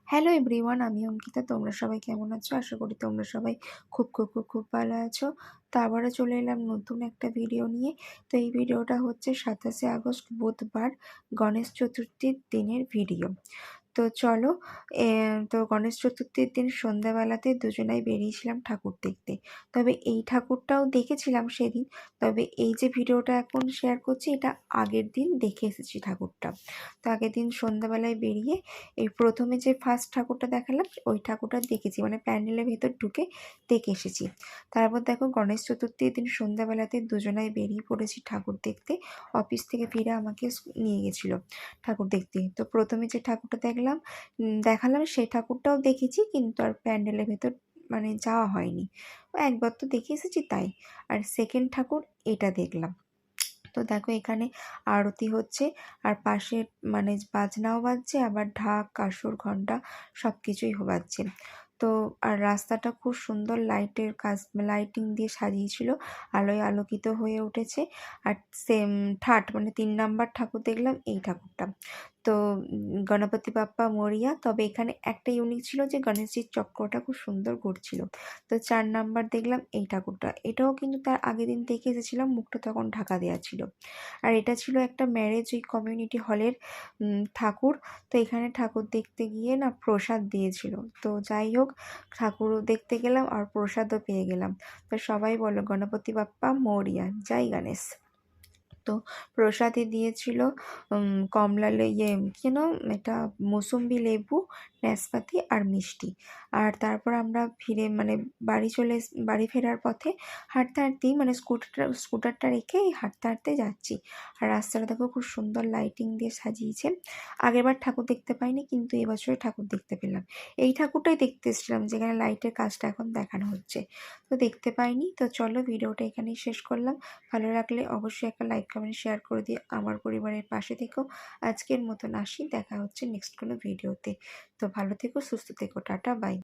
Hello everyone, আমি অঙ্কিতা। তোমরা সবাই কেমন আছো? আশা করি তোমরা সবাই খুব খুব খুব খুব ভালো আছো। তো আবারও চলে এলাম নতুন একটা ভিডিও নিয়ে। তো এই ভিডিওটা হচ্ছে 27শে আগস্ট বুধবার, গণেশ চতুর্থীর দিনের ভিডিও। তো চলো, তো গণেশ চতুর্থীর দিন সন্ধ্যাবেলাতে দুজনাই বেরিয়েছিলাম ঠাকুর দেখতে। তবে এই ঠাকুরটাও দেখেছিলাম সেদিন, তবে এই যে ভিডিওটা এখন শেয়ার করছি এটা আগের দিন দেখে এসেছি ঠাকুরটা। তো আগের দিন সন্ধ্যাবেলায় বেরিয়ে এই প্রথমে যে ফার্স্ট ঠাকুরটা দেখালাম ওই ঠাকুরটা দেখেছি, মানে প্যান্ডেলের ভেতর ঢুকে দেখে এসেছি। তারপর দেখো, গণেশ চতুর্থীর দিন সন্ধ্যাবেলাতে দুজনাই বেরিয়ে পড়েছি ঠাকুর দেখতে। অফিস থেকে ফিরে আমাকে নিয়ে গেছিলো ঠাকুর দেখতে। তো প্রথমে যে ঠাকুরটা দেখালাম সেই ঠাকুরটাও দেখেছি, কিন্তু আর প্যান্ডেলের ভেতর মানে যাওয়া হয়নি। একবার তো দেখে এসেছি তাই। আর সেকেন্ড ঠাকুর এটা দেখলাম। তো দেখো, এখানে আরতি হচ্ছে আর পাশে মানে বাজনাও বাজছে, আবার ঢাক, কাসর, ঘণ্টা সব কিছুই বাজছে। তো আর রাস্তাটা খুব সুন্দর লাইটিং দিয়ে সাজিয়েছিল, আলোয় আলোকিত হয়ে উঠেছে। আর সেম থার্ড মানে 3 নাম্বার ঠাকুর দেখলাম এই ঠাকুরটা। তো গণপতি বাপ্পা মরিয়া। তবে এখানে একটা ইউনিক ছিল যে গণেশজির চক্রটা খুব সুন্দর ঘুরছিল। তো 4 নাম্বার দেখলাম এই ঠাকুরটা। এটাও কিন্তু তার আগের দিন দেখে এসেছিলাম, মুখটা তখন ঢাকা দেওয়া ছিল। আর এটা ছিল একটা ম্যারেজ ওই কমিউনিটি হলের ঠাকুর। তো এখানে ঠাকুর দেখতে গিয়ে না প্রসাদ দিয়েছিল। তো যাই হোক, ঠাকুরও দেখতে গেলাম আর প্রসাদও পেয়ে গেলাম। তো সবাই বলো গণপতি বাপ্পা মরিয়া, জয় গণেশ। তো প্রসাদে দিয়েছিল কমলা কেন এটা মৌসুম্বি লেবু, নাশপাতি আর মিষ্টি। আর তারপর আমরা ফিরে মানে বাড়ি ফেরার পথে হাঁটতে হাঁটতেই মানে স্কুটারটা রেখে হাঁটতে হাঁটতে যাচ্ছি। আর রাস্তাটা দেখো খুব সুন্দর লাইটিং দিয়ে সাজিয়েছে। আগেরবার ঠাকুর দেখতে পাইনি, কিন্তু এবছরে ঠাকুর দেখতে পেলাম। এই ঠাকুরটাই দেখতে এসেছিলাম যেখানে লাইটের কাজটা এখন দেখানো হচ্ছে। তো দেখতে পাইনি। তো চলো, ভিডিওটা এখানেই শেষ করলাম। ভালো লাগলে অবশ্যই একটা লাইক, কমেন্ট, শেয়ার করে দিয়ে আমার পরিবারের পাশে থেকো। আজকের মতন আসি, দেখা হচ্ছে নেক্সট কোনো ভিডিওতে। তো ভালো থেকো, সুস্থ থেকো, টাটা, বাই।